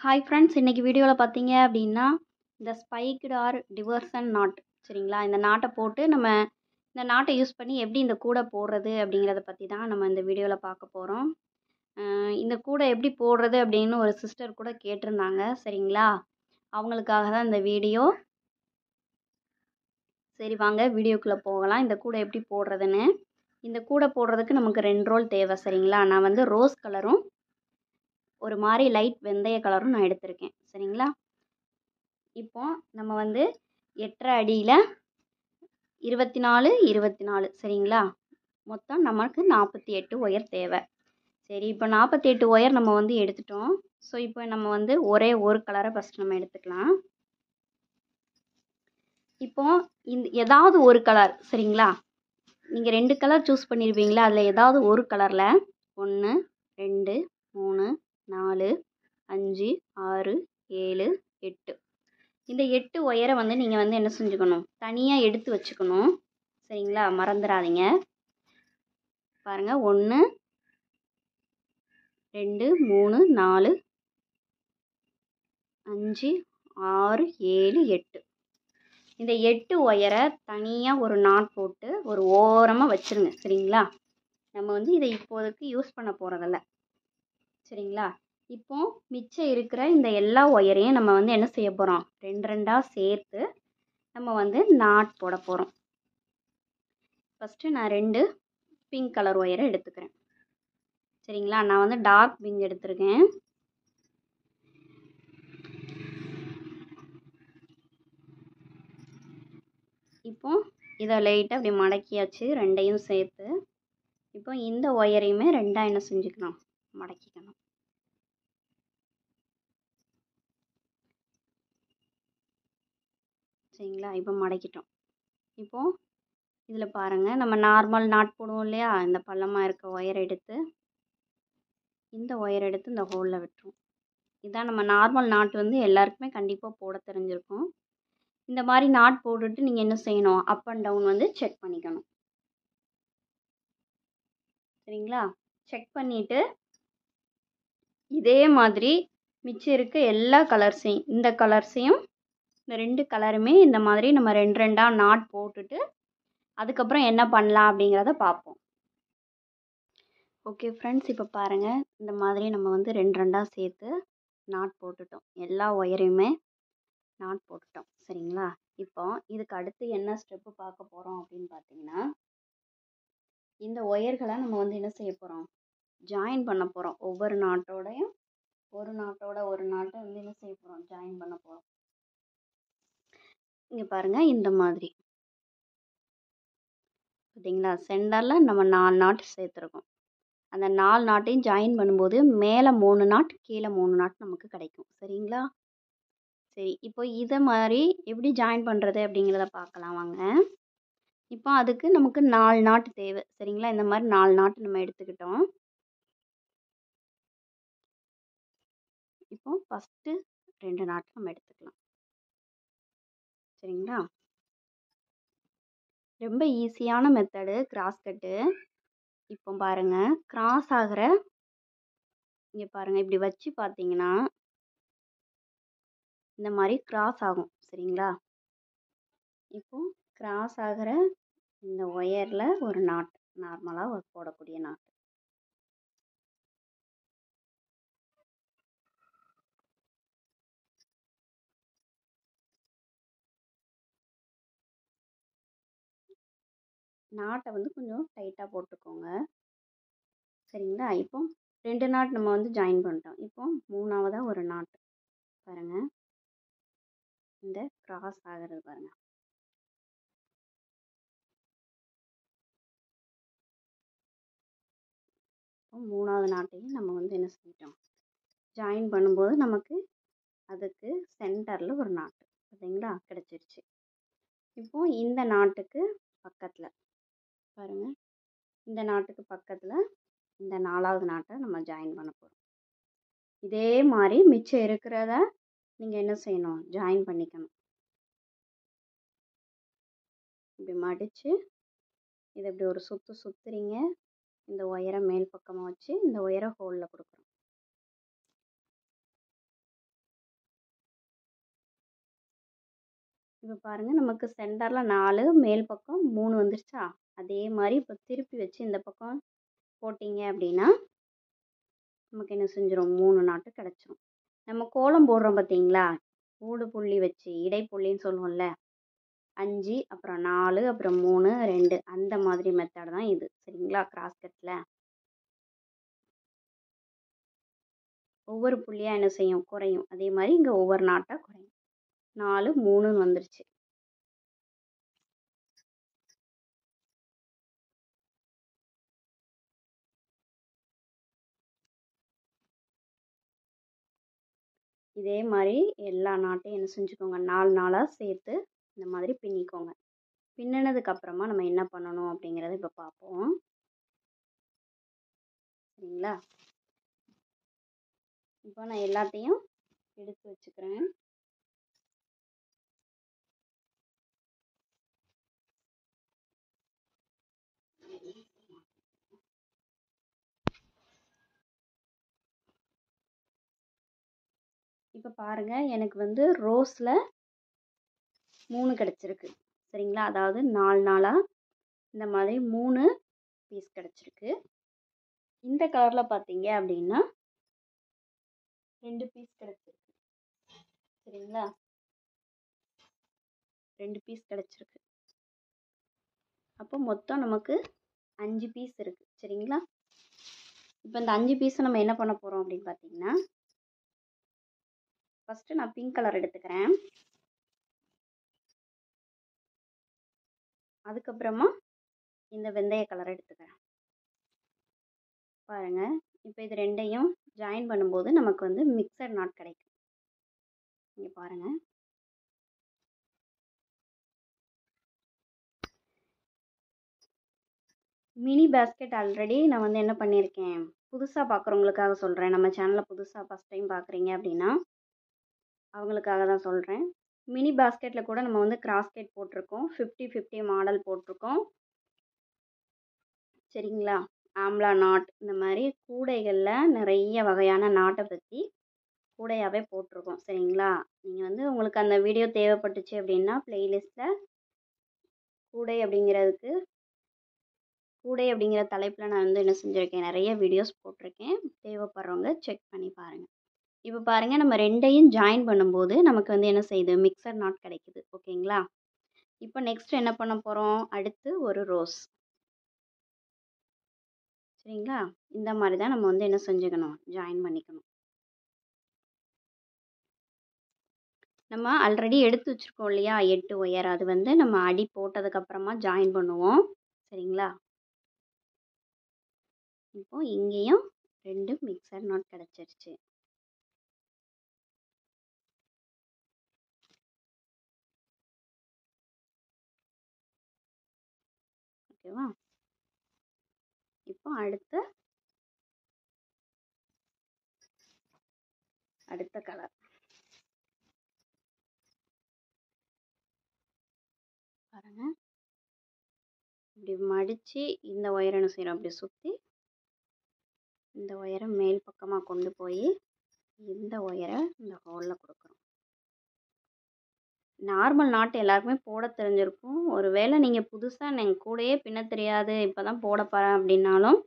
Hi friends, இன்றைக்கி வீடியோவில் பார்த்தீங்க அப்படின்னா இந்த ஸ்பைக்டு ஆர் டிவர்சன் நாட் சரிங்களா. இந்த நாட்டை போட்டு நம்ம இந்த நாட்டை யூஸ் பண்ணி எப்படி இந்த கூடை போடுறது அப்படிங்கிறத பற்றி தான் நம்ம இந்த வீடியோவில் பார்க்க போகிறோம். இந்த கூடை எப்படி போடுறது அப்படின்னு ஒரு சிஸ்டர் கூட கேட்டிருந்தாங்க சரிங்களா. அவங்களுக்காக தான் இந்த வீடியோ. சரி வாங்க வீடியோக்குள்ளே போகலாம். இந்த கூடை எப்படி போடுறதுன்னு. இந்த கூடை போடுறதுக்கு நமக்கு 2 ரோல் தேவை சரிங்களா. நான் வந்து ரோஸ் கலரும் ஒரு மாதிரி லைட் வெந்தய கலரும் நான் எடுத்திருக்கேன் சரிங்களா. இப்போ நம்ம வந்து 8.5 அடியில் 24 24 சரிங்களா. மொத்தம் நமக்கு 48 ஒயர் தேவை. சரி, இப்போ 48 ஒயர் நம்ம வந்து எடுத்துட்டோம். ஸோ இப்போ நம்ம வந்து ஒரே ஒரு கலரை ஃபஸ்ட் நம்ம எடுத்துக்கலாம். இப்போ இந்த ஏதாவது ஒரு கலர் சரிங்களா. நீங்கள் 2 கலர் சூஸ் பண்ணியிருப்பீங்களா, அதில் ஏதாவது ஒரு கலரில் 1 2 3 4 5 6 7 8 இந்த 8 ஒயரை வந்து நீங்கள் வந்து என்ன செஞ்சுக்கணும், தனியாக எடுத்து வச்சுக்கணும் சரிங்களா. மறந்துடாதீங்க. பாருங்கள் 1 2 3 4 5 6 7 8 இந்த 8 ஒயரை தனியாக ஒரு நாட் போட்டு ஒரு ஓரமாக வச்சுருங்க சரிங்களா. நம்ம வந்து இதை இப்போதைக்கு யூஸ் பண்ண போகிறதில்ல சரிங்களா. இப்போ மிச்சம் இருக்கிற இந்த எல்லா ஒயரையும் நம்ம வந்து என்ன செய்ய போகிறோம், 2 சேர்த்து நம்ம வந்து நாட் போட போகிறோம். ஃபஸ்ட்டு நான் 2 பிங்க் கலர் ஒயரை எடுத்துக்கிறேன் சரிங்களா. நான் வந்து டார்க் பிங்க் எடுத்திருக்கேன். இப்போ இதை லைட்டாக அப்படி மடக்கியாச்சு 2யும் சேர்த்து. இப்போ இந்த ஒயரையுமே 2 என்ன செஞ்சுக்கணும், மடக்கிக்கணும் சரிங்களா. இப்போ மடக்கிட்டோம். இப்போது இதில் பாருங்கள், நம்ம நார்மல் நாட் போடுவோம் இல்லையா, இந்த பள்ளமாக இருக்க ஒயர் எடுத்து இந்த ஒயர் எடுத்து இந்த ஹோலில் விட்டுருவோம். இதான் நம்ம நார்மல் நாட் வந்து எல்லாருக்குமே கண்டிப்பாக போட தெரிஞ்சிருக்கும். இந்த மாதிரி நாட் போட்டுட்டு நீங்கள் என்ன செய்யணும், அப் அண்ட் டவுன் வந்து செக் பண்ணிக்கணும் சரிங்களா. செக் பண்ணிவிட்டு இதே மாதிரி மிச்சம் இருக்க எல்லா கலர்ஸையும் இந்த கலர்ஸையும் இந்த 2 கலருமே இந்த மாதிரி நம்ம 2 நாட் போட்டுட்டு அதுக்கப்புறம் என்ன பண்ணலாம் அப்படிங்கிறத பார்ப்போம். ஓகே ஃப்ரெண்ட்ஸ், இப்போ பாருங்கள் இந்த மாதிரி நம்ம வந்து 2 சேர்த்து நாட் போட்டுட்டோம். எல்லா ஒயரையுமே நாட் போட்டுட்டோம் சரிங்களா. இப்போ இதுக்கு அடுத்து என்ன ஸ்டெப்பு பார்க்க போகிறோம் அப்படின்னு பார்த்தீங்கன்னா, இந்த ஒயர்களை நம்ம வந்து என்ன செய்ய போகிறோம், ஜாயின் பண்ண போகிறோம். ஒவ்வொரு நாட்டோடையும் ஒரு நாட்டோட ஒரு நாட்டை வந்து என்ன செய்ய போகிறோம், ஜாயின் பண்ண போகிறோம். இங்கே பாருங்கள் இந்த மாதிரி பார்த்தீங்களா, சென்டரில் நம்ம 4 நாட் சேர்த்துருக்கோம். அந்த 4 நாட்டையும் ஜாயின் பண்ணும்போது மேலே 3 நாட் கீழே 3 நாட் நமக்கு கிடைக்கும் சரிங்களா. சரி, இப்போ இதை மாதிரி எப்படி ஜாயின் பண்ணுறது அப்படிங்கிறத பார்க்கலாம் வாங்க. இப்போ அதுக்கு நமக்கு 4 நாட் தேவை சரிங்களா. இந்த மாதிரி 4 நாட் நம்ம எடுத்துக்கிட்டோம். இப்போ ஃபஸ்ட்டு 2 நாட் நம்ம எடுத்துக்கலாம் சரிங்களா. ரொம்ப ஈஸியான மெத்தடு கிராஸ் கட்டு. இப்போ பாருங்கள், கிராஸ் ஆகிற இங்கே பாருங்கள், இப்படி வச்சு பார்த்தீங்கன்னா இந்த மாதிரி கிராஸ் ஆகும் சரிங்களா. இப்போ கிராஸ் ஆகிற இந்த ஒயரில் ஒரு நாட், நார்மலாக போடக்கூடிய நாட். நாட்டை வந்து கொஞ்சம் டைட்டாக போட்டுக்கோங்க சரிங்களா. இப்போ 2 நாட் நம்ம வந்து ஜாயின் பண்ணிட்டோம். இப்போ 3ஆவதாக ஒரு நாட் பாருங்கள், இந்த கிராஸ் ஆகிறது பாருங்கள். இப்போ 3ஆவது நாட்டையும் நம்ம வந்து என்ன செஞ்சிட்டோம், ஜாயின் பண்ணும்போது நமக்கு அதுக்கு சென்டரில் ஒரு நாட்டு பார்த்தீங்களா கிடச்சிருச்சு. இப்போது இந்த நாட்டுக்கு பக்கத்தில் பாருங்கள், இந்த நாட்டுக்கு பக்கத்தில் இந்த 4ஆவது நாட்டை நம்ம ஜாயின் பண்ண போகிறோம். இதே மாதிரி மிச்சம் இருக்கிறத நீங்கள் என்ன செய்யணும், ஜாயின் பண்ணிக்கணும். இப்படி மடித்து இதை இப்படி ஒரு சுற்று சுற்றுறீங்க. இந்த ஒயரை மேல் பக்கமாக வச்சு இந்த ஒயரை ஹோலில் கொடுக்குறோம். இப்போ பாருங்கள் நமக்கு சென்டரில் 4 மேல் பக்கம் 3 வந்துருச்சா, அதே மாதிரி இப்போ திருப்பி வச்சு இந்த பக்கம் போட்டிங்க அப்படின்னா நமக்கு என்ன செஞ்சிடும், 3 நாட்டு கிடச்சிரும். நம்ம கோலம் போடுறோம் பார்த்தீங்களா, ஊடு புள்ளி வச்சு இடைப்புள்ளின்னு சொல்லுவோம்ல, 5 அப்புறம் 4 அப்புறம் 3 2 அந்த மாதிரி மெத்தட் தான் இது. சரிங்களா, கிராஸ் கட்டில் ஒவ்வொரு புள்ளியாக என்ன செய்யும், குறையும். அதே மாதிரி இங்கே ஒவ்வொரு நாட்டாக குறையும். 4 3ன்னு வந்துருச்சு. இதே மாதிரி எல்லா நாட்டையும் என்ன செஞ்சுக்கோங்க, 4 நாளாக சேர்த்து இந்த மாதிரி பின்னிக்கோங்க. பின்னினதுக்கு அப்புறமா நம்ம என்ன பண்ணணும் அப்படிங்கிறத இப்போ பார்ப்போம். சரிங்களா, இப்போ நான் எல்லாத்தையும் எடுத்து வச்சுக்கிறேன். இப்போ பாருங்கள், எனக்கு வந்து ரோஸில் 3 கிடச்சிருக்கு. சரிங்களா, அதாவது 4 நாளாக இந்த மாதிரி 3 பீஸ் கிடச்சிருக்கு. இந்த கலரில் பார்த்தீங்க அப்படின்னா 2 பீஸ் கிடச்சிருக்கு. சரிங்களா, 2 பீஸ் கிடச்சிருக்கு. அப்போ மொத்தம் நமக்கு 5 பீஸ் இருக்குது. சரிங்களா, இப்போ இந்த 5 பீஸை நம்ம என்ன பண்ண போகிறோம் அப்படின்னு பார்த்தீங்கன்னா, ஃபஸ்ட்டு நான் பிங்க் கலர் எடுத்துக்கிறேன். அதுக்கப்புறமா இந்த வெந்தய கலர் எடுத்துக்கிறேன். பாருங்கள், இப்போ இது ரெண்டையும் ஜாயின் பண்ணும்போது நமக்கு வந்து மிக்சட் நாட் கிடைக்கும். இங்கே பாருங்கள், மினி பேஸ்கெட் ஆல்ரெடி நான் வந்து என்ன பண்ணியிருக்கேன், புதுசாக பார்க்குறவங்களுக்காக சொல்கிறேன். நம்ம சேனலில் புதுசாக ஃபஸ்ட் டைம் பார்க்குறீங்க அப்படின்னா அவங்களுக்காக தான் சொல்கிறேன். மினி பாஸ்கெட்டில் கூட நம்ம வந்து கிராஸ்கெட் போட்டிருக்கோம், 50-50 மாடல் போட்டிருக்கோம். சரிங்களா, ஆம்லா நாட் இந்த மாதிரி கூடைகளில் நிறைய வகையான நாட்டை பற்றி கூடையாகவே போட்டிருக்கோம். சரிங்களா, நீங்கள் வந்து உங்களுக்கு அந்த வீடியோ தேவைப்பட்டுச்சு அப்படின்னா ப்ளேலிஸ்ட்டில் கூடை அப்படிங்கிற தலைப்பில் நான் வந்து என்ன செஞ்சுருக்கேன், நிறைய வீடியோஸ் போட்டிருக்கேன். தேவைப்படுறவங்க செக் பண்ணி பாருங்கள். இப்போ பாருங்கள், நம்ம ரெண்டையும் ஜாயின் பண்ணும்போது நமக்கு வந்து என்ன செய்யுது, மிக்சர் நாட் கிடைக்குது. ஓகேங்களா, இப்போ நெக்ஸ்ட் என்ன பண்ண போகிறோம், அடுத்து ஒரு ரோஸ். சரிங்களா, இந்த மாதிரி தான் நம்ம வந்து என்ன செஞ்சுக்கணும், ஜாயின் பண்ணிக்கணும். நம்ம ஆல்ரெடி எடுத்து வச்சுருக்கோம் இல்லையா 8 ஒயர், அது வந்து நம்ம அடி போட்டதுக்கப்புறமா ஜாயின் பண்ணுவோம். சரிங்களா, இப்போ இங்கேயும் 2 மிக்சர் நாட் கிடச்சிருச்சு. ஓகேவா, இப்போ அடுத்த கலர் பாருங்க. இப்படி மடித்து இந்த ஒயரை என்ன செய்யறோம், அப்படி சுற்றி இந்த ஒயரை மேல் பக்கமாக கொண்டு போய் இந்த ஒயரை இந்த ஹோலில் கொடுக்குறோம். நார்மல் நாட்டு எல்லாருக்குமே போட தெரிஞ்சிருக்கும். ஒருவேளை நீங்கள் புதுசாக நீங்கள் கூடயே பின்ன தெரியாது, இப்போ தான் போட போகிறேன் அப்படின்னாலும்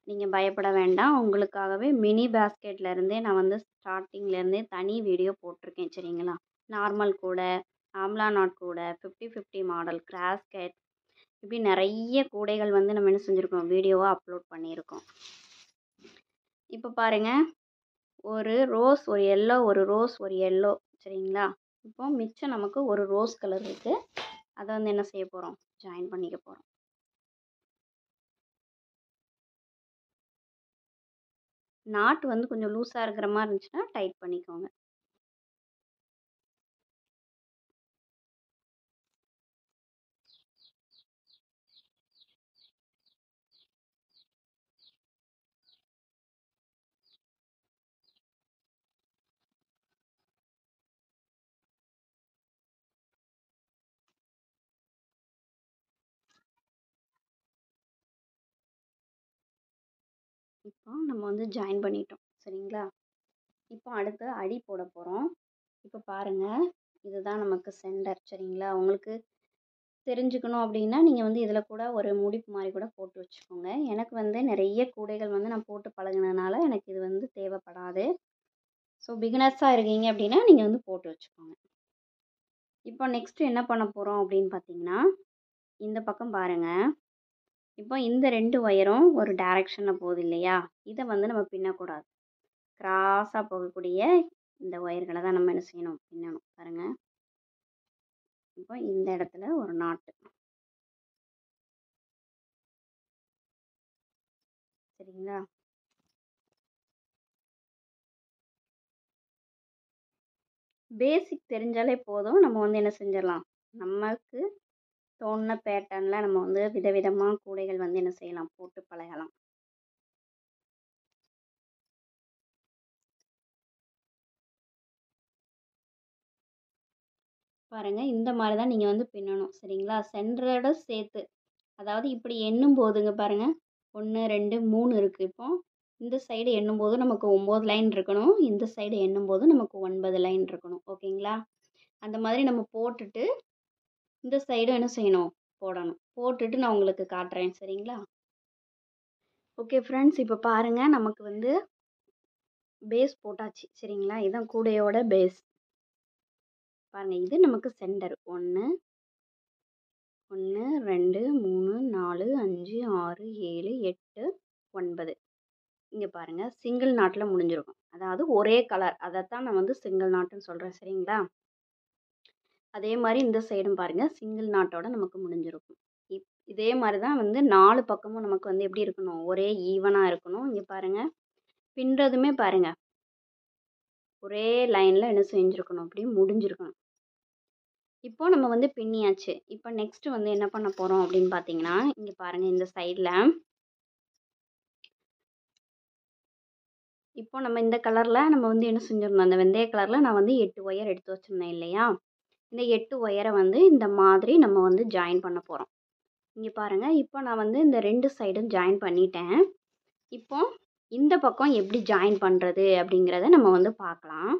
நீங்கள் பயப்பட வேண்டாம். உங்களுக்காகவே மினி பேஸ்கெட்லேருந்தே நான் வந்து ஸ்டார்டிங்லேருந்தே தனி வீடியோ போட்டிருக்கேன். சரிங்களா, நார்மல் கூடை, ஆம்லா நாட் கூடை, 50-50 மாடல், கிராஸ்கெட், இப்படி நிறைய கூடைகள் வந்து நம்ம என்ன செஞ்சுருக்கோம், வீடியோவாக அப்லோட் பண்ணியிருக்கோம். இப்போ பாருங்கள், ஒரு ரோஸ், ஒரு எல்லோ, ஒரு ரோஸ், ஒரு எல்லோ. சரிங்களா, இப்போ மிச்சம் நமக்கு ஒரு ரோஸ் கலர் இருக்குது. அதை வந்து என்ன செய்ய போகிறோம், ஜாயின் பண்ணிக்க போகிறோம். நாட் வந்து கொஞ்சம் லூஸாக இருக்கிற மாதிரி இருந்துச்சுன்னா டைட் பண்ணிக்கோங்க. இப்போ நம்ம வந்து ஜாயின் பண்ணிட்டோம். சரிங்களா, இப்போ அடுத்து அடி போட போகிறோம். இப்போ பாருங்கள், இதுதான் நமக்கு சென்டர் சரிங்களா. உங்களுக்கு தெரிஞ்சுக்கணும் அப்படின்னா நீங்கள் வந்து இதில் கூட ஒரு முடிப்பு மாதிரி கூட போட்டு வச்சுக்கோங்க. எனக்கு வந்து நிறைய கூடைகள் வந்து நான் போட்டு பழகுனதுனால எனக்கு இது வந்து தேவைப்படாது. ஸோ பிகினர்ஸாக இருக்கீங்க அப்படின்னா நீங்கள் வந்து போட்டு வச்சுக்கோங்க. இப்போ நெக்ஸ்ட்டு என்ன பண்ண போகிறோம் அப்படின்னு பார்த்தீங்கன்னா, இந்த பக்கம் பாருங்கள். இப்போ இந்த 2 ஒயரும் ஒரு டைரெக்ஷனில் போகுது இல்லையா, இதை வந்து நம்ம பின்னக்கூடாது. கிராஸாக போகக்கூடிய இந்த ஒயர்களை தான் நம்ம என்ன செய்யணும், பின்னணும். பாருங்கள், இப்போ இந்த இடத்துல ஒரு நாட்டு. சரிங்களா. பேசிக் தெரிஞ்சாலே போதும். நம்ம வந்து என்ன செஞ்சிடலாம், நமக்கு தோணுன பேட்டர்னில் நம்ம வந்து விதவிதமாக கூடைகள் வந்து என்ன செய்யலாம், போட்டு பழகலாம். பாருங்கள், இந்த மாதிரி தான் நீங்கள் வந்து பின்னணும். சரிங்களா. சென்டரோட சேர்த்து, அதாவது இப்படி எண்ணும் போதுங்க பாருங்கள், 1 2 3 இருக்குது. இப்போ இந்த சைடு எண்ணும்போது நமக்கு 9 லைன் இருக்கணும், இந்த சைடு எண்ணும்போது நமக்கு 9 லைன் இருக்கணும். ஓகேங்களா. அந்த மாதிரி நம்ம போட்டுட்டு இந்த சைடும் என்ன செய்யணும், போடணும். போட்டுட்டு நான் உங்களுக்கு காட்டுறேன். சரிங்களா. ஓகே ஃப்ரெண்ட்ஸ், இப்போ பாருங்கள், நமக்கு வந்து பேஸ் போட்டாச்சு. சரிங்களா. இதுதான் கூடையோட பேஸ். பாருங்கள், இது நமக்கு சென்டர். 1 1 2 3 4 5 6 7 8 9. இங்கே பாருங்கள், சிங்கிள் நாட்டில் முடிஞ்சிருக்கும். அதாவது ஒரே கலர், அதைத்தான் நான் வந்து சிங்கிள் நாட்டுன்னு சொல்கிறேன். சரிங்களா. அதே மாதிரி இந்த சைடும் பாருங்கள், சிங்கிள் நாட்டோட நமக்கு முடிஞ்சிருக்கும். இதே மாதிரி தான் வந்து 4 பக்கமும் நமக்கு வந்து எப்படி இருக்கணும், ஒரே ஈவனாக இருக்கணும். இங்கே பாருங்கள், பின்னுறதுமே பாருங்கள், ஒரே லைனில் என்ன செஞ்சுருக்கணும், அப்படியே முடிஞ்சிருக்கணும். இப்போ நம்ம வந்து பின்னியாச்சு. இப்போ நெக்ஸ்ட்டு வந்து என்ன பண்ண போகிறோம் அப்படின்னு பார்த்தீங்கன்னா, இங்கே பாருங்கள், இந்த சைடில் இப்போ நம்ம இந்த கலரில் நம்ம வந்து என்ன செஞ்சிருந்தோம், அந்த வெந்தய கலரில் நான் வந்து 8 ஒயர் எடுத்து வச்சுருந்தேன் இல்லையா. இந்த 8 ஒயரை வந்து இந்த மாதிரி நம்ம வந்து ஜாயின் பண்ண போகிறோம். இங்கே பாருங்கள், இப்போ நான் வந்து இந்த 2 சைடும் ஜாயின் பண்ணிட்டேன். இப்போ இந்த பக்கம் எப்படி ஜாயின் பண்ணுறது அப்படிங்கிறத நம்ம வந்து பார்க்கலாம்.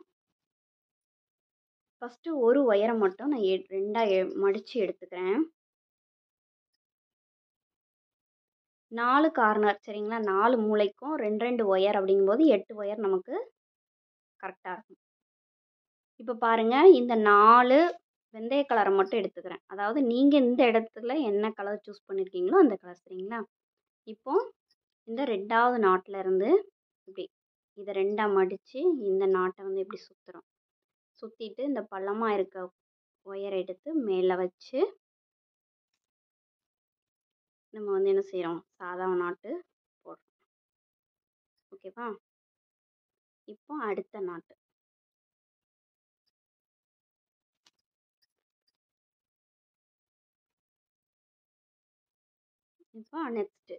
ஃபஸ்ட்டு ஒரு ஒயரை மட்டும் நான் 2ஆக மடித்து எடுத்துக்கிறேன். 4 கார்னர் சரிங்களா. 4 மூலைக்கும் 2 2 ஒயர் அப்படிங்கும்போது 8 ஒயர் நமக்கு கரெக்டாக இருக்கும். இப்போ பாருங்கள், இந்த 4 வெந்தய கலரை மட்டும் எடுத்துக்கிறேன். அதாவது நீங்கள் இந்த இடத்துல என்ன கலர் சூஸ் பண்ணியிருக்கீங்களோ அந்த கலர். சரிங்களா. இப்போ இந்த 2வது நாட்டில் இருந்து இப்படி இதை 2ஆக மடித்து இந்த நாட்டை வந்து இப்படி சுற்றுறோம். சுற்றிட்டு இந்த பள்ளமாக இருக்க ஒயரை எடுத்து மேலே வச்சு நம்ம வந்து என்ன செய்கிறோம், சாதா நாட்டு போடுறோம். ஓகேவா. இப்போ அடுத்த நாட்டு. இப்போ நெக்ஸ்ட்டு.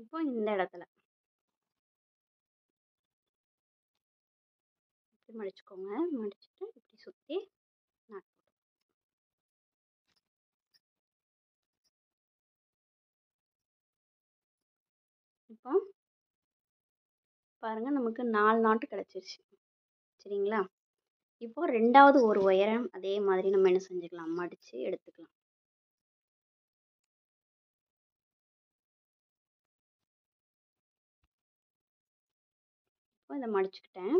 இப்போ இந்த இடத்துல இப்படி மடிச்சுக்கோங்க. மடிச்சுட்டு இப்படி சுற்றி நாட்டு. இப்போ பாருங்கள், நமக்கு 4 நாட்டு கிடச்சிருச்சு. சரிங்களா. இப்போ 2வது ஒரு ஒயரை அதே மாதிரி நம்ம என்ன செஞ்சுக்கலாம், மடித்து எடுத்துக்கலாம். இப்போ இதை மடிச்சுக்கிட்டேன்.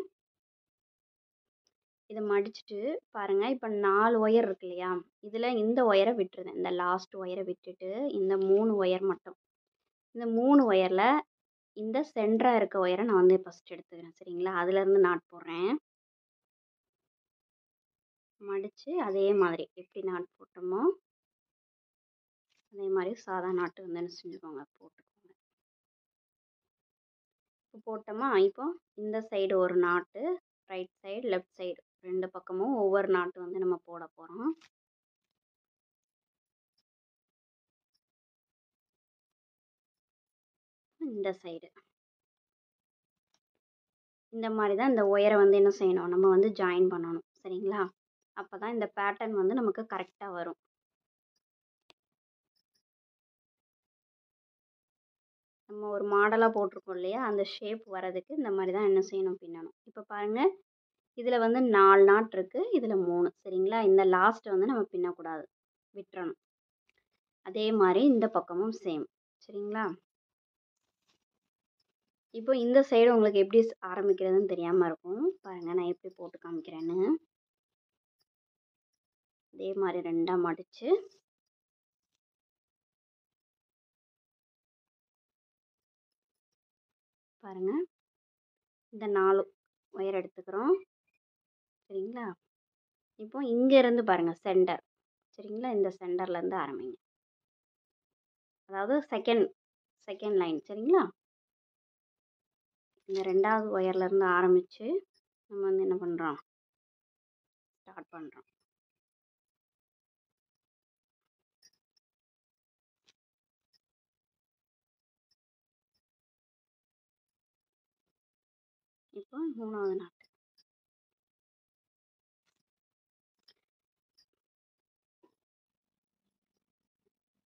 இதை மடிச்சுட்டு பாருங்கள், இப்போ 4 ஒயர் இருக்கு இல்லையா, இதில் இந்த ஒயரை விட்டுருந்தேன். இந்த லாஸ்ட் ஒயரை விட்டுட்டு இந்த 3 ஒயர் மட்டும், இந்த 3 ஒயரில் இந்த சென்டராக இருக்க ஒயரை நான் வந்து ஃபஸ்ட் எடுத்துக்கிறேன். சரிங்களா. அதுலேருந்து நாட் போடுறேன். மடித்து அதே மாதிரி எப்படி நாட் போட்டோமோ அதே மாதிரி சாதா நாட்டு வந்து என்ன செஞ்சுக்கோங்க, போட்டுக்கோங்க. இப்போ போட்டோமா. இப்போ இந்த சைடு ஒரு நாட்டு, ரைட் சைடு லெஃப்ட் சைடு 2 பக்கமும் ஒவ்வொரு நாட்டு வந்து நம்ம போட போகிறோம். இந்த சைடு இந்த மாதிரி தான் இந்த ஒயரை வந்து என்ன செய்யணும், நம்ம வந்து ஜாயின் பண்ணணும். சரிங்களா. அப்போ தான் இந்த பேட்டர்ன் வந்து நமக்கு கரெக்டாக வரும். நம்ம ஒரு மாடலாக போட்டிருக்கோம் இல்லையா, அந்த ஷேப் வரதுக்கு இந்த மாதிரி தான் என்ன செய்யணும், பின்னணும். இப்போ பாருங்கள், இதில் வந்து 4 நாட் இருக்குது, இதில் 3. சரிங்களா? இந்த லாஸ்ட்டை வந்து நம்ம பின்னக்கூடாது, விட்டுறணும். அதே மாதிரி இந்த பக்கமும் சேம். சரிங்களா? இப்போ இந்த சைடு உங்களுக்கு எப்படி ஆரம்பிக்கிறதுன்னு தெரியாமல் இருக்கும். பாருங்கள், நான் எப்படி போட்டு காமிக்கிறேன்னு. அதே மாதிரி 2ஆக மடித்து பாருங்கள், இந்த 4 ஒயர் எடுத்துக்கிறோம். சரிங்களா? இப்போ இங்கேருந்து பாருங்கள் சென்டர். சரிங்களா? இந்த சென்டர்லேருந்து ஆரம்பிங்க. அதாவது செகண்ட் லைன். சரிங்களா? இந்த 2வது ஒயர்லேருந்து ஆரம்பித்து நம்ம வந்து என்ன பண்ணுறோம், ஸ்டார்ட் பண்ணுறோம். இப்போ 3வது நாட்.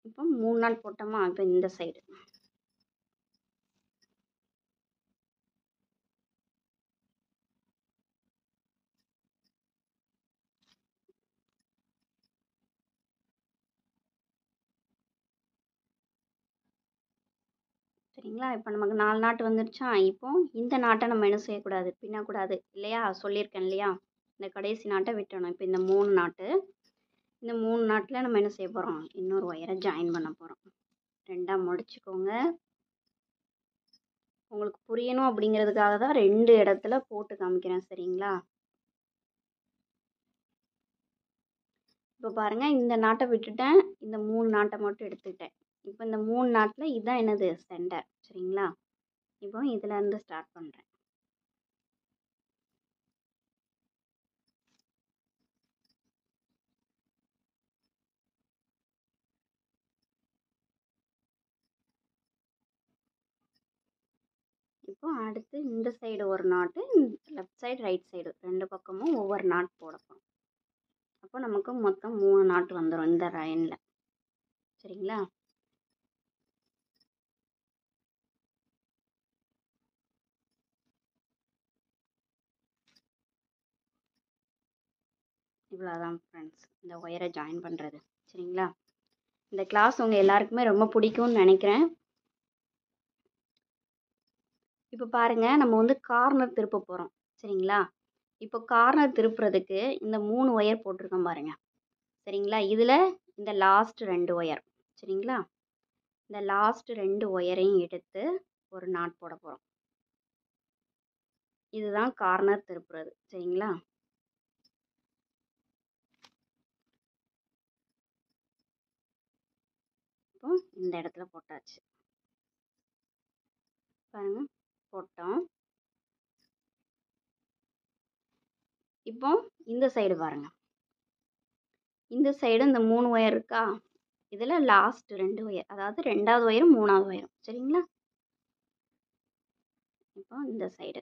இப்போ 3 நாட் போட்டோமா. இப்போ இந்த சைடு சரிங்களா? இப்போ நமக்கு 4 நாட்டு வந்துடுச்சா. இப்போ இந்த நாட்டை நம்ம என்ன செய்யக்கூடாது, பின்னக்கூடாது இல்லையா, சொல்லியிருக்கேன் இல்லையா, இந்த கடைசி நாட்டை விட்டணும். இப்போ இந்த 3 நாட்டு, இந்த 3 நாட்டில் நம்ம என்ன செய்ய போகிறோம், இன்னொரு ஒயரை ஜாயின் பண்ண போகிறோம். 2ஆக முடிச்சுக்கோங்க. உங்களுக்கு புரியணும் அப்படிங்கிறதுக்காக தான் 2 இடத்துல போட்டு காமிக்கிறேன். சரிங்களா? இப்போ பாருங்கள், இந்த நாட்டை விட்டுட்டேன், இந்த 3 நாட்டை மட்டும் எடுத்துக்கிட்டேன். இப்போ இந்த 3 நாட்டில் இதுதான் என்னது, சென்டர். சரிங்களா? இப்போ இதிலேருந்து ஸ்டார்ட் பண்ணுறேன். இப்போ அடுத்து இந்த சைடு ஒரு நாட்டு, லெஃப்ட் சைடு ரைட் சைடு 2 பக்கமும் ஒவ்வொரு நாட் போட போகிறோம். அப்போ நமக்கு மொத்தம் 3 நாட்டு வந்துடும் இந்த லைனில். சரிங்களா? இவ்வளோதான் ஃப்ரெண்ட்ஸ், இந்த ஒயரை ஜாயின் பண்ணுறது. சரிங்களா? இந்த கிளாஸ் உங்கள் எல்லாருக்குமே ரொம்ப பிடிக்கும்னு நினைக்கிறேன். இப்போ பாருங்கள், நம்ம வந்து கார்னர் திருப்ப போகிறோம். சரிங்களா? இப்போ கார்னர் திருப்புறதுக்கு இந்த 3 ஒயர் போட்டிருக்கோம் பாருங்கள். சரிங்களா? இதில் இந்த லாஸ்ட் 2 ஒயர். சரிங்களா? இந்த லாஸ்ட் 2 ஒயரையும் எடுத்து ஒரு நாட் போட போகிறோம். இதுதான் கார்னர் திருப்புறது. சரிங்களா? இப்போ இந்த இடத்துல போட்டாச்சு. பாருங்க, போட்டோம். இப்போ இந்த சைடு பாருங்க, இந்த சைடு இந்த 3 ஒயர் இருக்கா, இதில் லாஸ்ட் 2 ஒயர், அதாவது 2வது ஒயரும் 3வது ஒயரும். சரிங்களா? இப்போ இந்த சைடு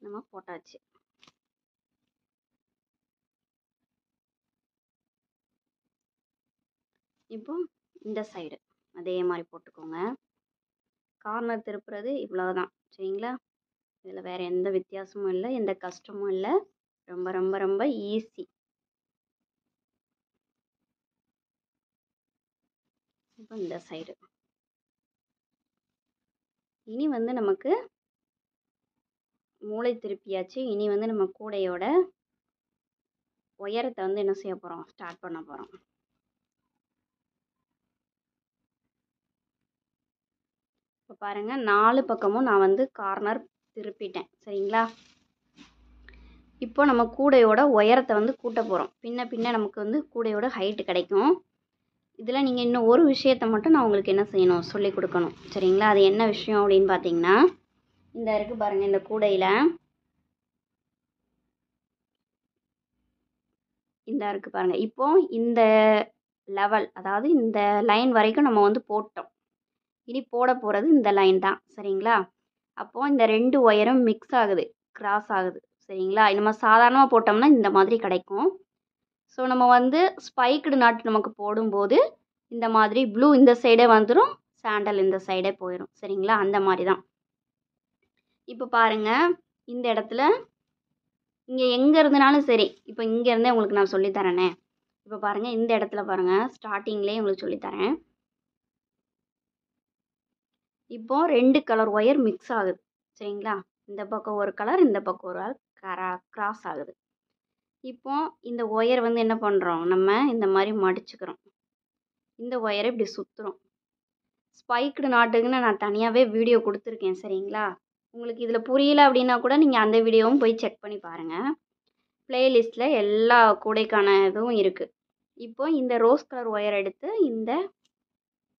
நம்ம போட்டாச்சு. இப்போ இந்த சைடு அதே மாதிரி போட்டுக்கோங்க. கார்னர் திருப்புறது இவ்வளோதான். சரிங்களா? இதில் வேறு எந்த வித்தியாசமும் இல்லை, எந்த கஷ்டமும் இல்லை. ரொம்ப ரொம்ப ரொம்ப ஈஸி. இப்போ இந்த சைடு இனி வந்து நமக்கு மூளை திருப்பியாச்சு. இனி வந்து நம்ம கூடையோட உயரத்தை வந்து என்ன செய்ய போகிறோம், ஸ்டார்ட் பண்ண போகிறோம். இப்போ பாருங்கள், 4 பக்கமும் நான் வந்து கார்னர் திருப்பிட்டேன். சரிங்களா? இப்போ நம்ம கூடையோட உயரத்தை வந்து கூட்ட போகிறோம். பின்ன நமக்கு வந்து கூடையோட ஹைட்டு கிடைக்கும். இதில் நீங்கள் இன்னும் ஒரு விஷயத்தை மட்டும் நான் உங்களுக்கு என்ன செய்யணும், சொல்லி கொடுக்கணும். சரிங்களா? அது என்ன விஷயம் அப்படின்னு பார்த்தீங்கன்னா, இந்த இருக்குது பாருங்கள், இந்த கூடையில் இந்த இருக்குது பாருங்கள். இப்போ இந்த லெவல், அதாவது இந்த லைன் வரைக்கும் நம்ம வந்து போட்டோம். இனி போட போகிறது இந்த லைன் தான். சரிங்களா? அப்போது இந்த 2 ஒயரும் மிக்ஸ் ஆகுது, கிராஸ் ஆகுது. சரிங்களா? நம்ம சாதாரணமாக போட்டோம்னா இந்த மாதிரி கிடைக்கும். ஸோ நம்ம வந்து ஸ்பைக்குடு நாட் நமக்கு போடும்போது இந்த மாதிரி ப்ளூ இந்த சைடே வந்துடும், சாண்டல் இந்த சைடே போயிடும். சரிங்களா? அந்த மாதிரி தான். இப்போ பாருங்கள், இந்த இடத்துல இங்கே எங்கே இருந்தனாலும் சரி, இப்போ இங்கேருந்தே உங்களுக்கு நான் சொல்லித்தரேனே. இப்போ பாருங்கள், இந்த இடத்துல பாருங்கள், ஸ்டார்டிங்லேயே உங்களுக்கு சொல்லித்தரேன். இப்போ 2 கலர் ஒயர் மிக்ஸ் ஆகுது. சரிங்களா? இந்த பக்கம் ஒரு கலர், இந்த பக்கம் ஒரு கிராஸ் ஆகுது. இப்போ இந்த ஒயர் வந்து என்ன பண்ணுறோம், நம்ம இந்த மாதிரி மடிச்சுக்கிறோம். இந்த ஒயரை இப்படி சுற்றுறோம். ஸ்பைக்டு நாட்டுக்குன்னு நான் தனியாகவே வீடியோ கொடுத்துருக்கேன். சரிங்களா? உங்களுக்கு இதில் புரியல அப்படின்னா கூட நீங்கள் அந்த வீடியோவும் போய் செக் பண்ணி பாருங்கள். ப்ளேலிஸ்ட்டில் எல்லா கூடைக்கான இதுவும் இருக்குது. இப்போ இந்த ரோஸ் கலர் ஒயர் எடுத்து இந்த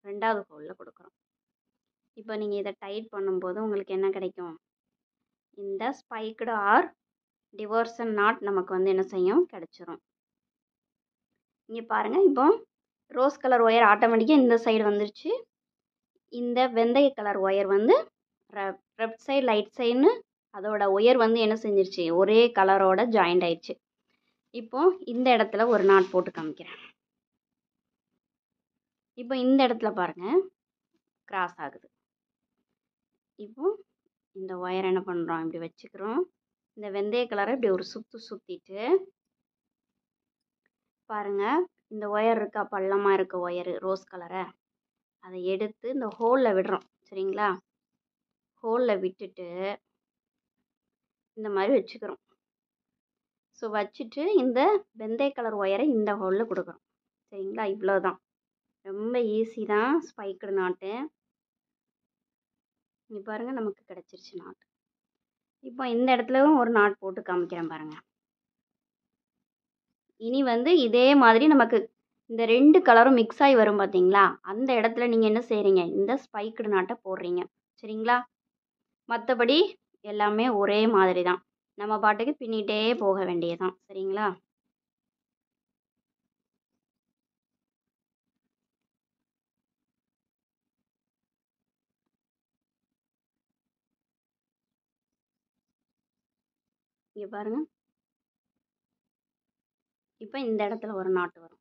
2வது ஹோலில் கொடுக்குறோம். இப்போ நீங்கள் இதை டைட் பண்ணும்போது உங்களுக்கு என்ன கிடைக்கும், இந்த ஸ்பைக்டு ஆர் டிவோர்சன் நாட் நமக்கு வந்து என்ன செய்யும், கிடச்சிரும். இங்கே பாருங்கள், இப்போ ரோஸ் கலர் ஒயர் ஆட்டோமேட்டிக்காக இந்த சைடு வந்துருச்சு. இந்த வெந்தய கலர் ஒயர் வந்து லெஃப்ட் சைடு ரைட் சைடுன்னு அதோட ஒயர் வந்து என்ன செஞ்சிருச்சு, ஒரே கலரோட ஜாயிண்ட் ஆயிடுச்சு. இப்போ இந்த இடத்துல ஒரு நாட் போட்டு காமிக்கிறேன். இப்போ இந்த இடத்துல பாருங்கள், கிராஸ் ஆகுது. இப்போ இந்த ஒயர் என்ன பண்ணுறோம், இப்படி வச்சுக்கிறோம். இந்த வெந்தய கலரை இப்படி ஒரு சுற்றிட்டு பாருங்கள், இந்த ஒயர் இருக்கா, பள்ளமாக இருக்க ஒயரு ரோஸ் கலரை, அதை எடுத்து இந்த ஹோலில் விடுறோம். சரிங்களா? ஹோலில் விட்டுட்டு இந்த மாதிரி வச்சுக்கிறோம். ஸோ வச்சுட்டு இந்த வெந்தய கலர் ஒயரை இந்த ஹோலில் கொடுக்குறோம். சரிங்களா? இவ்வளோதான், ரொம்ப ஈஸி தான் ஸ்பைக்கடு நாட்டு. இங்கே பாருங்கள், நமக்கு கிடச்சிருச்சு நாட். இப்போ இந்த இடத்துலவும் ஒரு நாட் போட்டு காமிக்கிறேன் பாருங்கள். இனி வந்து இதே மாதிரி நமக்கு இந்த 2 கலரும் மிக்ஸ் ஆகி வரும் பார்த்தீங்களா, அந்த இடத்துல நீங்கள் என்ன செய்கிறீங்க, இந்த ஸ்பைக்கடு நாட்டை போடுறீங்க. சரிங்களா? மற்றபடி எல்லாமே ஒரே மாதிரி தான், நம்ம பாட்டுக்கு பின்னிட்டே போக வேண்டியதுதான். சரிங்களா? இங்கே பாருங்கள், இப்போ இந்த இடத்துல ஒரு நாட்டு வரும்.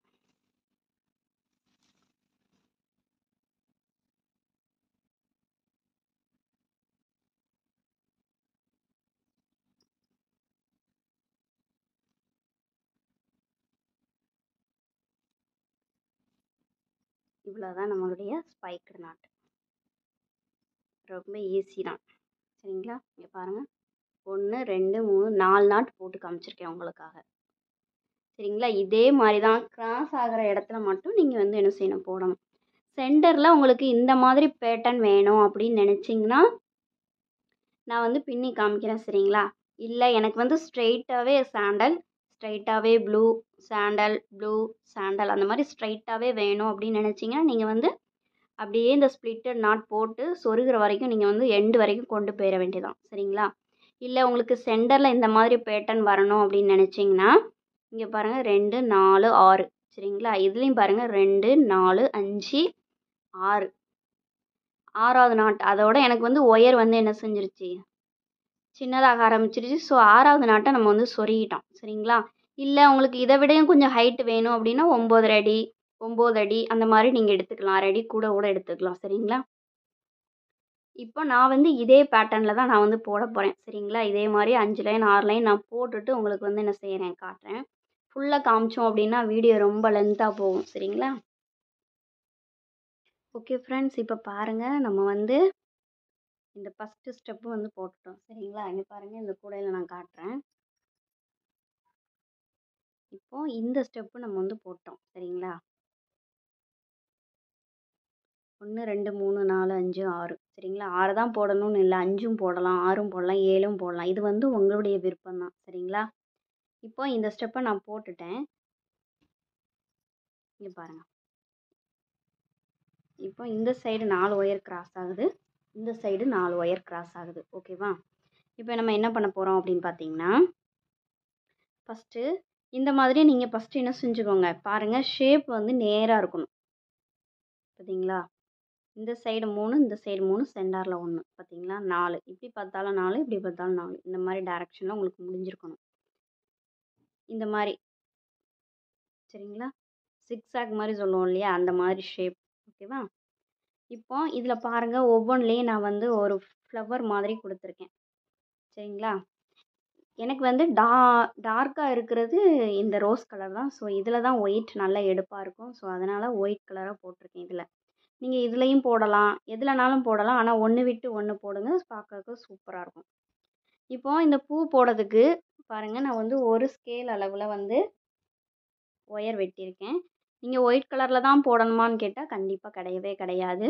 இவ்வளோதான் நம்மளுடைய ஸ்பைக்கடு நாட். ரொம்ப ஈஸி தான். சரிங்களா? இங்கே பாருங்கள், 1 2 3 4 நாட் போட்டு காமிச்சிருக்கேன் உங்களுக்காக. சரிங்களா? இதே மாதிரி தான் கிராஸ் ஆகிற இடத்துல மட்டும் நீங்கள் வந்து என்ன செய்யணும், போடணும். சென்டரில் உங்களுக்கு இந்த மாதிரி பேட்டர்ன் வேணும் அப்படின்னு நினச்சிங்கன்னா நான் வந்து பின்னி காமிக்கிறேன். சரிங்களா? இல்லை எனக்கு வந்து ஸ்ட்ரெயிட்டாகவே சாண்டல், ஸ்ட்ரெயிட்டாகவே ப்ளூ, சாண்டல், ப்ளூ, சாண்டல் அந்த மாதிரி ஸ்ட்ரெயிட்டாகவே வேணும் அப்படின்னு நினச்சிங்கன்னா நீங்கள் வந்து அப்படியே இந்த ஸ்ப்ளிட்டட் நாட் போட்டு சொருகிற வரைக்கும் நீங்கள் வந்து எண்டு வரைக்கும் கொண்டு போயிட வேண்டியதான். சரிங்களா? இல்லை உங்களுக்கு சென்டரில் இந்த மாதிரி பேட்டர்ன் வரணும் அப்படின்னு நினச்சிங்கன்னா இங்கே பாருங்கள், 2 4 6. சரிங்களா? இதுலேயும் பாருங்கள், 2 4 5 6, 6வது நாட். அதோட எனக்கு வந்து ஒயர் வந்து என்ன செஞ்சிருச்சு, சின்னதாக ஆரம்பிச்சிருச்சு. ஸோ 6வது நாட்டை நம்ம வந்து சொருகிட்டோம். சரிங்களா? இல்லை உங்களுக்கு இதை விடையும் கொஞ்சம் ஹைட் வேணும் அப்படின்னா 9 அடி 9 அடி அந்த மாதிரி நீங்கள் எடுத்துக்கலாம். 6 அடி கூட எடுத்துக்கலாம். சரிங்களா? இப்போ நான் வந்து இதே பேட்டர்னில் தான் நான் வந்து போட போகிறேன். சரிங்களா? இதே மாதிரி 5 லைன் 6 லைன் நான் போட்டுட்டு உங்களுக்கு வந்து என்ன செய்கிறேன், காட்டுறேன். ஃபுல்லாக காமிச்சோம் அப்படின்னா வீடியோ ரொம்ப லென்த்தாக போகும். சரிங்களா? ஓகே ஃப்ரெண்ட்ஸ், இப்போ பாருங்கள், நம்ம வந்து இந்த ஃபஸ்ட்டு ஸ்டெப்பு வந்து போட்டுட்டோம். சரிங்களா? இங்கே பாருங்கள், இந்த கூடையில் நான் காட்டுறேன். இப்போது இந்த ஸ்டெப்பு நம்ம வந்து போட்டோம். சரிங்களா? 1 2 3 4 5 6. சரிங்களா? 6 தான் போடணும்னு இல்லை, 5ம் போடலாம், 6ம் போடலாம், 7ம் போடலாம். இது வந்து உங்களுடைய விருப்பம் தான். சரிங்களா? இப்போ இந்த ஸ்டெப்பை நான் போட்டுட்டேன். இங்கே பாருங்கள், இப்போ இந்த சைடு 4 ஒயர் கிராஸ் ஆகுது, இந்த சைடு 4 ஒயர் கிராஸ் ஆகுது. ஓகேவா? இப்போ நம்ம என்ன பண்ண போகிறோம் அப்படின்னு பார்த்தீங்கன்னா, ஃபஸ்ட்டு இந்த மாதிரி நீங்கள் ஃபஸ்ட்டு என்ன செஞ்சுக்கோங்க, பாருங்கள், ஷேப் வந்து நேராக இருக்கணும். பார்த்தீங்களா? இந்த சைடு 3, இந்த சைடு 3, சென்டரில் 1. பார்த்தீங்களா? 4. இப்படி பார்த்தாலும் 4, இப்படி பார்த்தாலும் 4. இந்த மாதிரி டைரக்ஷனில் உங்களுக்கு முடிஞ்சிருக்கணும். இந்த மாதிரி. சரிங்களா? சிக்ஸாக் மாதிரி சொல்லுவோம் இல்லையா, அந்த மாதிரி ஷேப். ஓகேவா? இப்போ இதில் பாருங்கள், ஒவ்வொன்றிலையும் நான் வந்து ஒரு ஃப்ளவர் மாதிரி கொடுத்துருக்கேன். சரிங்களா? எனக்கு வந்து டார்க்காக இருக்கிறது இந்த ரோஸ் கலர் தான். ஸோ இதில் தான் ஒயிட் நல்லா எடுப்பாக இருக்கும். ஸோ அதனால் ஒயிட் கலராக போட்டிருக்கேன் இதில். நீங்கள் இதுலேயும் போடலாம், எதுலனாலும் போடலாம். ஆனால் ஒன்று விட்டு ஒன்று போடுங்க, பார்க்கறதுக்கு சூப்பராக இருக்கும். இப்போ இந்த பூ போடுறதுக்கு பாருங்கள், நான் வந்து ஒரு ஸ்கேல் அளவில் வந்து ஒயர் வெட்டியிருக்கேன். நீங்கள் ஒயிட் கலரில் தான் போடணுமான்னு கேட்டால் கண்டிப்பாக கிடையவே கிடையாது.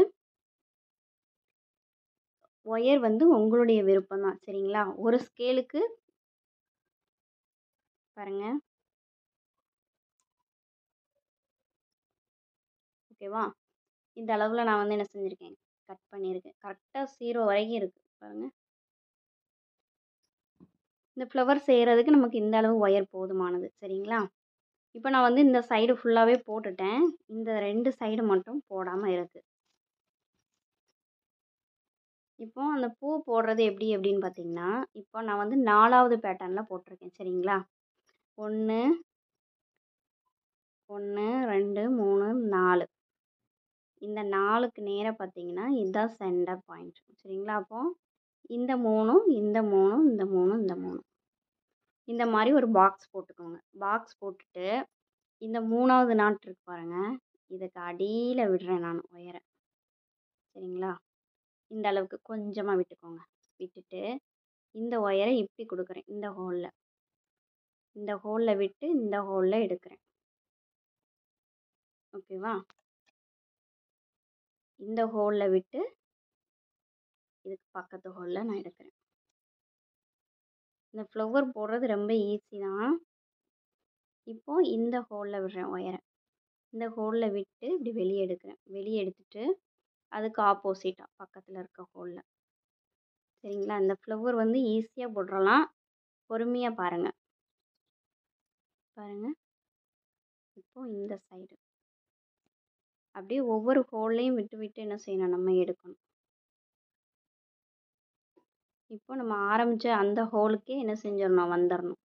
ஒயர் வந்து உங்களுடைய விருப்பம் தான். சரிங்களா? ஒரு ஸ்கேலுக்கு பாருங்கள். ஓகேவா? இந்த அளவில் நான் வந்து என்ன செஞ்சுருக்கேன், கட் பண்ணியிருக்கேன். கரெக்டாக 0 வரைக்கும் இருக்குது பாருங்கள். இந்த ஃப்ளவர் செய்கிறதுக்கு நமக்கு இந்த அளவு ஒயர் போதுமானது. சரிங்களா? இப்போ நான் வந்து இந்த சைடு ஃபுல்லாகவே போட்டுட்டேன். இந்த 2 சைடு மட்டும் போடாமல் இருக்குது. இப்போ அந்த பூ போடுறது அப்படின்னு பார்த்தீங்கன்னா, இப்போ நான் வந்து 4வது பேட்டர்னில் போட்டிருக்கேன். சரிங்களா? 1 1 2 3 4. இந்த 4க்கு நேராக பார்த்தீங்கன்னா இதுதான் சென்டர் பாயிண்ட். சரிங்களா? அப்போது இந்த 3 இந்த 3 இந்த 3 இந்த 3 இந்த மாதிரி ஒரு பாக்ஸ் போட்டுக்கோங்க. பாக்ஸ் போட்டுட்டு இந்த 3வது நாட் இருக்கு பாருங்கள், இதுக்கு அடியில் விடுறேன் நான் ஒயரை. சரிங்களா? இந்த அளவுக்கு கொஞ்சமாக விட்டுக்கோங்க. விட்டுட்டு இந்த ஒயரை இப்படி கொடுக்குறேன். இந்த ஹோலில் விட்டு இந்த ஹோலில் எடுக்கிறேன். ஓகேவா? இந்த ஹோலில் விட்டு இதுக்கு பக்கத்து ஹோலில் நான் எடுக்கிறேன். இந்த ஃப்ளவர் போடுறது ரொம்ப ஈஸி தான். இப்போது இந்த ஹோலில் விடுறேன் ஒயரை. இந்த ஹோலில் விட்டு இப்படி வெளியே எடுக்கிறேன். வெளியே எடுத்துட்டு அதுக்கு ஆப்போசிட்டாக பக்கத்தில் இருக்க ஹோலில். சரிங்களா? இந்த ஃப்ளவர் வந்து ஈஸியாக போட்டுடலாம். பொறுமையாக பாருங்கள். இப்போது இந்த சைடு அப்படியே ஒவ்வொரு ஹோல்லையும் விட்டு விட்டு என்ன செய்யணும், நம்ம எடுக்கணும். இப்போ நம்ம ஆரம்பித்த அந்த ஹோலுக்கே என்ன செஞ்சிடணும், வந்துடணும்.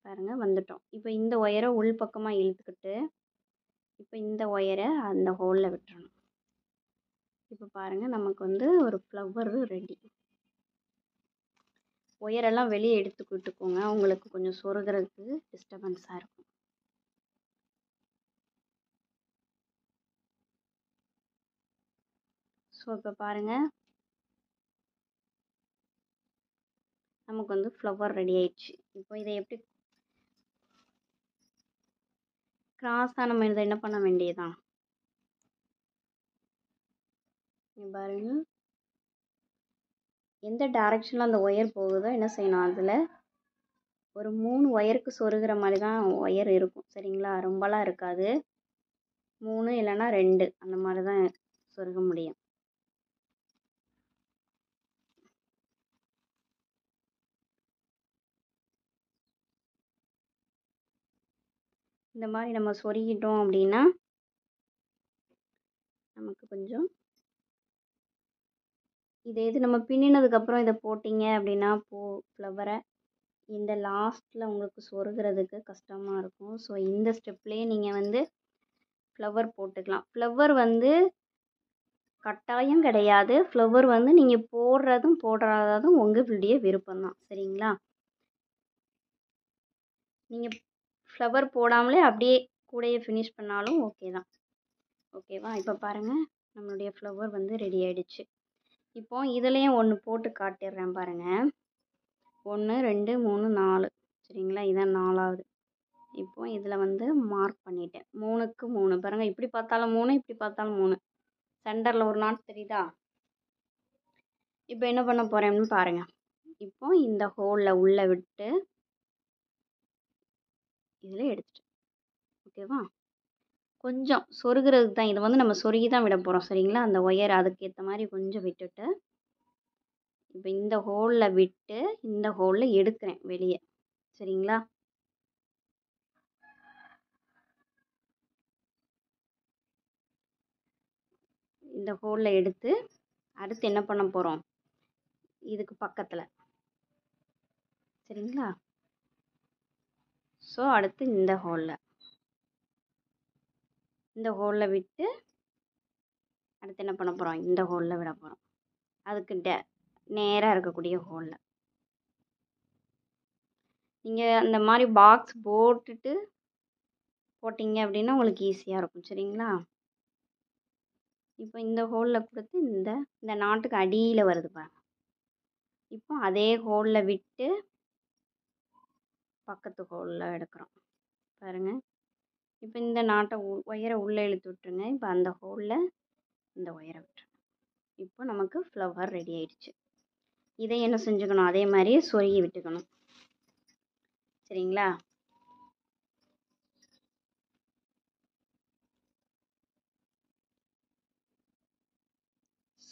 பாருங்கள், வந்துட்டோம். இப்போ இந்த ஒயரை உள் பக்கமாக இழுத்துக்கிட்டு இப்போ இந்த ஒயரை அந்த ஹோலில் விட்டுறணும். இப்போ பாருங்கள், நமக்கு வந்து ஒரு ஃப்ளவர் ரெடி. ஒயரெல்லாம் வெளியே எடுத்துக்கிட்டுக்கோங்க, உங்களுக்கு கொஞ்சம் சொருகிறதுக்கு டிஸ்டர்பன்ஸாக இருக்கும். ஸோ இப்போ பாருங்கள், நமக்கு வந்து ஃப்ளவர் ரெடி ஆயிடுச்சு. இப்போ இதை எப்படி கிராஸாக நம்ம இதை என்ன பண்ண வேண்டியதான், பாருங்கள் எந்த டைரெக்ஷனில் அந்த ஒயர் போகுதோ என்ன செய்யணும், அதில் ஒரு 3 ஒயருக்கு சொருகிற மாதிரி தான் ஒயர் இருக்கும். சரிங்களா? ரொம்பலாம் இருக்காது. 3 இல்லைன்னா 2 அந்த மாதிரி தான் சொருக முடியும். இந்த மாதிரி நம்ம சொருகிட்டோம் அப்படின்னா நமக்கு கொஞ்சம் இது நம்ம பின்னினதுக்கப்புறம் இதை போட்டிங்க அப்படின்னா ஃப்ளவரை இந்த லாஸ்ட்டில் உங்களுக்கு சொருகிறதுக்கு கஷ்டமாக இருக்கும். ஸோ இந்த ஸ்டெப்லேயே நீங்கள் வந்து ஃப்ளவர் போட்டுக்கலாம். ஃப்ளவர் வந்து கட்டாயம் கிடையாது. ஃப்ளவர் வந்து நீங்கள் போடுறதும் போடாததும் உங்களுடைய விருப்பம்தான். சரிங்களா? நீங்கள் ஃப்ளவர் போடாமலே அப்படியே கூடையை ஃபினிஷ் பண்ணாலும் ஓகே தான். ஓகேவா? இப்போ பாருங்கள், நம்மளுடைய ஃப்ளவர் வந்து ரெடி ஆகிடுச்சு. இப்போது இதுலேயும் ஒன்று போட்டு காட்டிடுறேன் பாருங்கள். 1 2 3 4. சரிங்களா? இதான் 4வது. இப்போ இதில் வந்து மார்க் பண்ணிட்டேன். 3க்கு 3 பாருங்கள், இப்படி பார்த்தாலும் 3, இப்படி பார்த்தாலும் 3. சென்டரில் ஒரு நாட் தெரியுதா? இப்போ என்ன பண்ண போகிறேன்னு பாருங்கள். இப்போ இந்த ஹோலில் உள்ளே விட்டு இதில் எடுத்துட்டேன். ஓகேவா? கொஞ்சம் சொருகிறதுக்கு தான், இதை வந்து நம்ம சொருகி தான் விட போகிறோம். சரிங்களா? அந்த ஒயர் அதுக்கேற்ற மாதிரி கொஞ்சம் விட்டுட்டு இப்போ இந்த ஹோலில் விட்டு இந்த ஹோலில் எடுக்கிறேன் வெளியே. சரிங்களா? இந்த ஹோலில் எடுத்து அடுத்து என்ன பண்ண போகிறோம், இதுக்கு பக்கத்தில். சரிங்களா? ஸோ அடுத்து இந்த ஹோலில் இந்த ஹோலில் விட்டு அடுத்து என்ன பண்ண போகிறோம், இந்த ஹோலில் விட போகிறோம். அதுக்கு நேராக இருக்கக்கூடிய ஹோலில் நீங்கள் அந்த மாதிரி பாக்ஸ் போட்டுட்டு போட்டிங்க அப்படின்னா உங்களுக்கு ஈஸியாக இருக்கும். சரிங்களா? இப்போ இந்த ஹோலில் கொடுத்து இந்த நாட்டுக்கு அடியில் வருது பாருங்க. இப்போ அதே ஹோலில் விட்டு பக்கத்து ஹோலில் எடுக்கிறோம் பாருங்கள். இப்போ இந்த நாட்டை ஒயரை உள்ளே இழுத்து விட்டுருங்க. இப்போ அந்த ஹோலில் இந்த ஒயரை விட்டுருங்க. இப்போ நமக்கு ஃப்ளவர் ரெடி ஆயிடுச்சு. இதை என்ன செஞ்சுக்கணும், அதே மாதிரி சொருகி விட்டுக்கணும். சரிங்களா?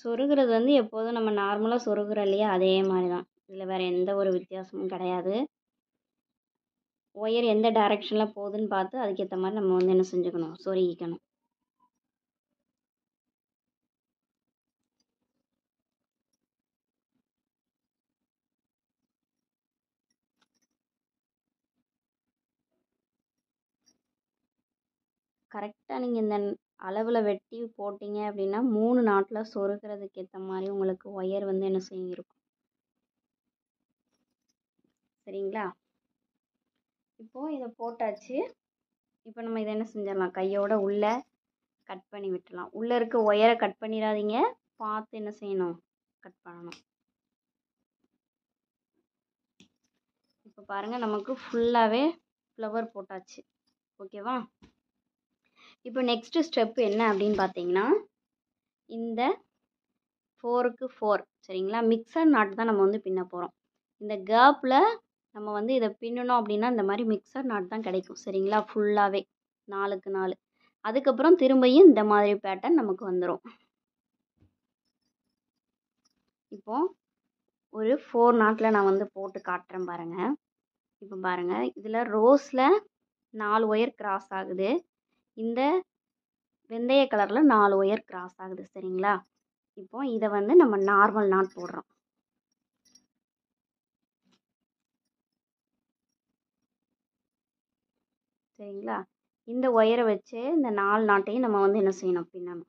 சொருகிறது வந்து எப்போதும் நம்ம நார்மலாக சொருகிறோம் இல்லையா, அதே மாதிரி தான். இதில் வேறு எந்த ஒரு வித்தியாசமும் கிடையாது. ஒயர் எந்த டைரெக்ஷனில் போகுதுன்னு பார்த்து அதுக்கேற்ற மாதிரி நம்ம வந்து என்ன செஞ்சுக்கணும், சொருகிக்கணும். கரெக்டாக நீங்கள் இந்த அளவில் வெட்டி போட்டிங்க அப்படின்னா 3 நாட்டில் சொருகிறதுக்கு ஏற்ற மாதிரி உங்களுக்கு ஒயர் வந்து என்ன செய்யும் இருக்கும். சரிங்களா? இப்போது இதை போட்டாச்சு. இப்போ நம்ம இதை என்ன செஞ்சிடலாம், கையோட உள்ளே கட் பண்ணி விட்டுடலாம். உள்ளே இருக்க ஒயரை கட் பண்ணிடாதீங்க, பார்த்து என்ன செய்யணும், கட் பண்ணணும். இப்போ பாருங்கள், நமக்கு ஃபுல்லாகவே ஃப்ளவர் போட்டாச்சு. ஓகேவா? இப்போ நெக்ஸ்ட்டு ஸ்டெப்பு என்ன அப்படின்னு பார்த்தீங்கன்னா, இந்த 4க்கு 4 சரிங்களா, மிக்சர் நாட் தான் நம்ம வந்து பின்ன போகிறோம். இந்த கேப்பில் நம்ம வந்து இதை பின்னணும் அப்படின்னா இந்த மாதிரி மிக்சர் நாட் தான் கிடைக்கும். சரிங்களா? ஃபுல்லாகவே 4க்கு 4. அதுக்கப்புறம் திரும்பியும் இந்த மாதிரி பேட்டர்ன் நமக்கு வந்துடும். இப்போது ஒரு 4 நாட்டில் நான் வந்து போட்டு காட்டுறேன் பாருங்கள். இப்போ பாருங்கள், இதில் ரோஸில் 4 ஒயர் கிராஸ் ஆகுது. இந்த வெந்தய கலரில் 4 ஒயர் கிராஸ் ஆகுது. சரிங்களா? இப்போ இதை வந்து நம்ம நார்மல் நாட் போடுறோம். சரிங்களா? இந்த ஒயரை வச்சு இந்த 4 நாட்டையும் நம்ம வந்து என்ன செய்யணும், பின்னணும்.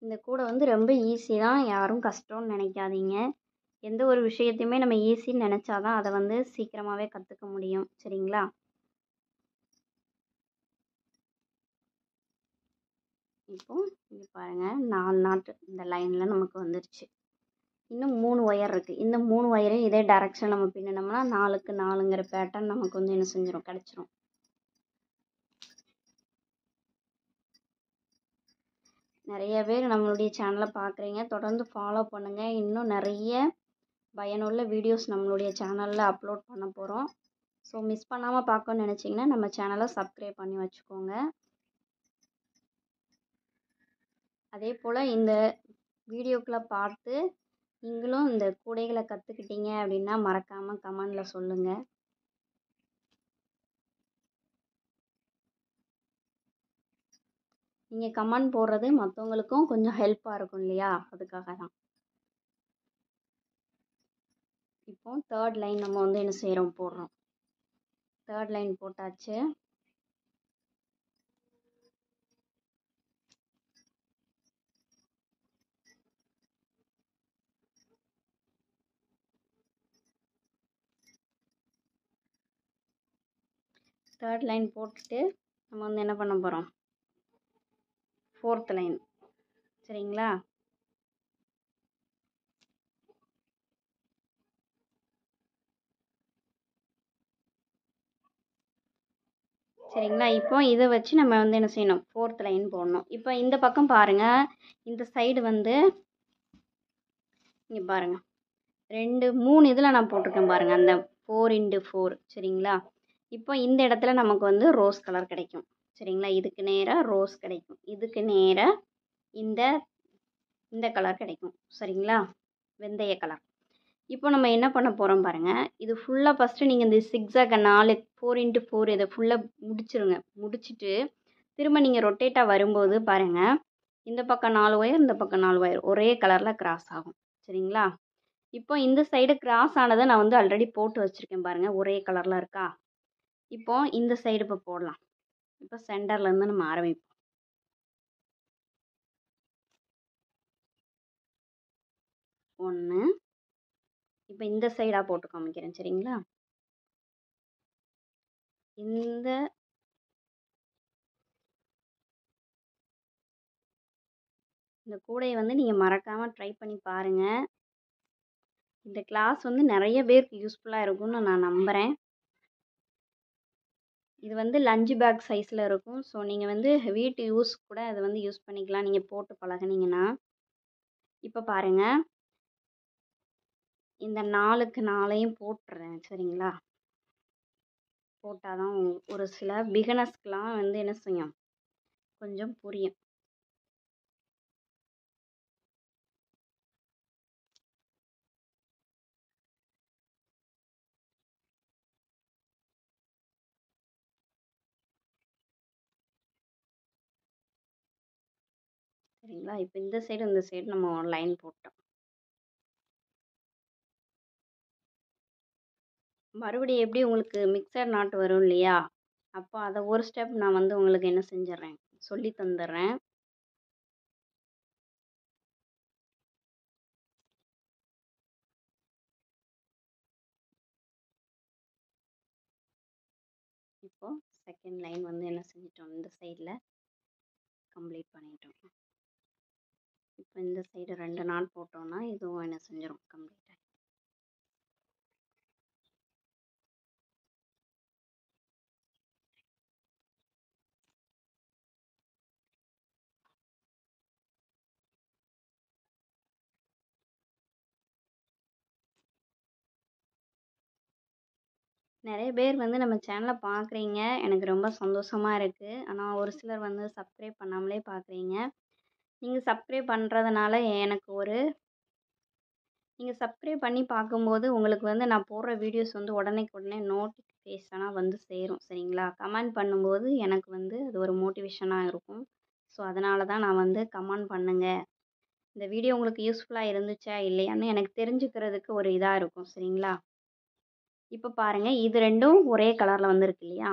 இந்த கூடை வந்து ரொம்ப ஈஸி தான், யாரும் கஷ்டம்னு நினைக்காதீங்க. எந்த ஒரு விஷயத்தையுமே நம்ம ஈஸின்னு நினச்சாதான் அதை வந்து சீக்கிரமாகவே கற்றுக்க முடியும். சரிங்களா? இப்போது இங்கே பாருங்கள், 4 நாட்டு இந்த லைனில் நமக்கு வந்துருச்சு. இன்னும் 3 ஒயர் இருக்குது. இந்த 3 ஒயரையும் இதே டைரெக்ஷன் நம்ம பின்னினோம்னா 4க்கு 4ங்கிற பேட்டர்ன் நமக்கு வந்து என்ன செஞ்சிடும், கிடச்சிரும். நிறைய பேர் நம்மளுடைய சேனலை பார்க்குறீங்க, தொடர்ந்து ஃபாலோ பண்ணுங்கள். இன்னும் நிறைய பயனுள்ள வீடியோஸ் நம்மளுடைய சேனலில் அப்லோட் பண்ண போகிறோம். ஸோ மிஸ் பண்ணாமல் பார்க்கணுன்னு நினச்சிங்கன்னா நம்ம சேனலை சப்ஸ்கிரைப் பண்ணி வச்சுக்கோங்க. அதே போல் இந்த வீடியோக்களை பார்த்து நீங்களும் இந்த கூடைகளை கற்றுக்கிட்டீங்க அப்படின்னா மறக்காமல் கமெண்டில் சொல்லுங்கள். நீங்கள் கமெண்ட் போடுறது மற்றவங்களுக்கும் கொஞ்சம் ஹெல்ப்பாக இருக்கும் இல்லையா, அதுக்காக தான். இப்போ 3rd லைன் நம்ம வந்து என்ன செய்கிறோம், போடுறோம். 3rd லைன் போட்டாச்சு. தேர்ட் லைன் போட்டுட்டு நம்ம வந்து என்ன பண்ண போகிறோம், 4th லைன். சரிங்களா? சரிங்களா? இப்போ இதை வச்சு நம்ம வந்து என்ன செய்யணும், 4th லைன் போடணும். இப்போ இந்த பக்கம் பாருங்கள், இந்த சைடு வந்து இங்கே பாருங்கள் 2 3 இதில் நான் போட்டிருக்கேன் பாருங்கள், அந்த 4x4. சரிங்களா? இப்போ இந்த இடத்துல நமக்கு வந்து ரோஸ் கலர் கிடைக்கும். சரிங்களா? இதுக்கு நேராக ரோஸ் கிடைக்கும், இதுக்கு நேராக இந்த கலர் கிடைக்கும். சரிங்களா? வெந்தய கலர். இப்போ நம்ம என்ன பண்ண போகிறோம் பாருங்கள், இது ஃபுல்லாக ஃபஸ்ட்டு நீங்கள் இந்த சிக்ஸாக 4x4 இதை ஃபுல்லாக முடிச்சிருங்க. முடிச்சுட்டு திரும்ப நீங்கள் ரொட்டேட்டாக வரும்போது பாருங்கள், இந்த பக்கம் 4 ஒயர், இந்த பக்கம் 4 ஒயர் ஒரே கலரில் கிராஸ் ஆகும். சரிங்களா? இப்போ இந்த சைடு கிராஸ் ஆனதை நான் வந்து ஆல்ரெடி போட்டு வச்சுருக்கேன் பாருங்கள், ஒரே கலரில் இருக்கா? இப்போ இந்த சைடு இப்போ போடலாம். இப்போ சென்டர்லேருந்து நம்ம ஆரம்பிப்போம். 1 இப்போ இந்த சைடாக போட்டு காமிக்கிறேன். சரிங்களா? இந்த கூடையை வந்து நீங்கள் மறக்காமல் ட்ரை பண்ணி பாருங்கள். இந்த கிளாஸ் வந்து நிறைய பேருக்கு யூஸ்ஃபுல்லாக இருக்கும்னு நான் நம்புகிறேன். இது வந்து லஞ்ச் பேக் சைஸில் இருக்கும். ஸோ நீங்கள் வந்து வீட்டு யூஸ் கூட அதை வந்து யூஸ் பண்ணிக்கலாம், நீங்கள் போட்டு பழகுனீங்கன்னா. இப்போ பாருங்கள், இந்த 4க்கு 4ஐயும் போட்டுறேன். சரிங்களா? போட்டால் தான் ஒரு சில பிகினர்ஸ்க்கெலாம் வந்து என்ன செய்யும், கொஞ்சம் புரியும். சரிங்களா? இப்போ இந்த சைடு நம்ம லைன் போட்டோம். மறுபடியும் எப்படி உங்களுக்கு மிக்சர் நாட் வரும் இல்லையா? அப்போ அதை ஒரு ஸ்டெப் நான் வந்து உங்களுக்கு என்ன செஞ்சிடறேன், சொல்லி தந்துடுறேன். இப்போது செகண்ட் லைன் வந்து என்ன செஞ்சிட்டோம், இந்த சைடில் கம்ப்ளீட் பண்ணிட்டோம். இப்போ இந்த சைடு 2 நாட் போட்டோம்னா இதுவும் என்ன செஞ்சிடும், கம்ப்ளீட் ஆகிடும். நிறைய பேர் வந்து நம்ம சேனலை பார்க்குறீங்க, எனக்கு ரொம்ப சந்தோஷமாக இருக்குது. ஆனால் ஒரு சிலர் வந்து சப்ஸ்கிரைப் பண்ணாமலே பார்க்குறீங்க. நீங்கள் சப்ஸ்கிரைப் பண்ணுறதுனால எனக்கு ஒரு நீங்கள் சப்ஸ்கிரைப் பண்ணி பார்க்கும்போது உங்களுக்கு வந்து நான் போடுற வீடியோஸ் வந்து உடனே நோட்டிஃபிகேஷனாக வந்து சேரும். சரிங்களா? கமெண்ட் பண்ணும்போது எனக்கு வந்து அது ஒரு மோட்டிவேஷனாக இருக்கும். ஸோ அதனால தான் நான் வந்து கமெண்ட் பண்ணுங்கள், இந்த வீடியோ உங்களுக்கு யூஸ்ஃபுல்லாக இருந்துச்சா இல்லையான்னு எனக்கு தெரிஞ்சுக்கிறதுக்கு ஒரு இதாக இருக்கும். சரிங்களா? இப்போ பாருங்கள், இது 2ம் ஒரே கலரில் வந்துருக்கு இல்லையா?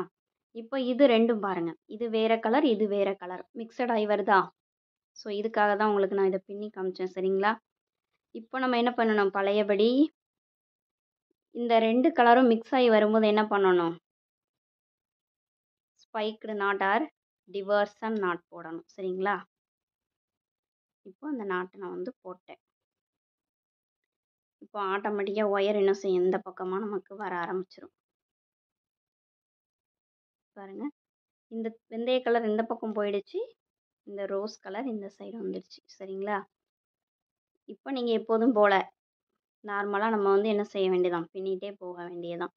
இப்போ இது 2ம் பாருங்கள், இது வேறு கலர், இது வேறு கலர், மிக்சட் ஆகி வருதா? ஸோ இதுக்காக தான் உங்களுக்கு நான் இதை பின்னி காமிச்சேன். சரிங்களா? இப்போ நம்ம என்ன பண்ணணும், பழையபடி இந்த 2 கலரும் மிக்ஸ் ஆகி வரும்போது என்ன பண்ணணும், ஸ்பைக்டு நாட் ஆர் டிவர்சன் நாட் போடணும். சரிங்களா? இப்போ அந்த நாட்டை நான் வந்து போட்டேன். இப்போ ஆட்டோமேட்டிக்காக ஒயர் என்ன செய்யும், இந்த பக்கமாக நமக்கு வர ஆரம்பிச்சிடும். பாருங்கள், இந்த வெந்தய கலர் இந்த பக்கம் போயிடுச்சு, இந்த ரோஸ் கலர் இந்த சைடு வந்துடுச்சு. சரிங்களா? இப்போ நீங்கள் எப்போதும் போல் நார்மலாக நம்ம வந்து என்ன செய்ய வேண்டியதான், பின்னிகிட்டே போக வேண்டியதான்.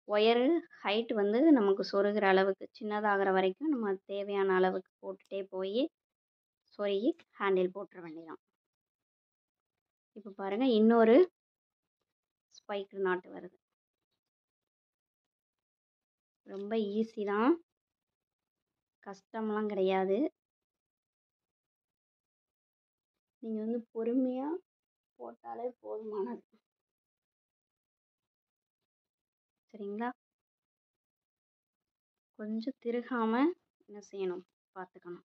ஒயரு ஹைட் வந்து நமக்கு சொருகிற அளவுக்கு சின்னதாகிற வரைக்கும் நம்ம தேவையான அளவுக்கு போட்டுகிட்டே போய் சொருகி ஹேண்டில் போட்டுற வேண்டியதான். இப்போ பாருங்கள், இன்னொரு ஸ்பைக்கு நாட்டு வருது. ரொம்ப ஈஸி தான், கஷ்டம்லாம் கிடையாது. நீங்கள் வந்து பொறுமையாக போட்டாலே போதுமானது. சரிங்களா? கொஞ்சம் திருகாமல் என்ன செய்யணும், பார்த்துக்கணும்.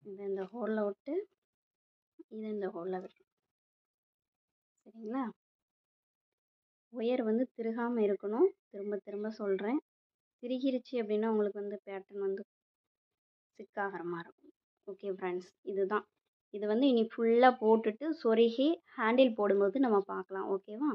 இதை இந்த ஹோலில் விட்டு இது இந்த ஹோலில் விட்டு. சரிங்களா? ஒயர் வந்து திருகாமல் இருக்கணும். திரும்ப திரும்ப சொல்கிறேன், திருகிருச்சு அப்படின்னா உங்களுக்கு வந்து பேட்டர்ன் வந்து சிக்காகிற மாதிரி இருக்கும். ஓகே ஃப்ரெண்ட்ஸ், இதுதான். இது வந்து இனி ஃபுல்லாக போட்டுட்டு சொருகி ஹேண்டில் போடும்போது நம்ம பார்க்கலாம். ஓகேவா?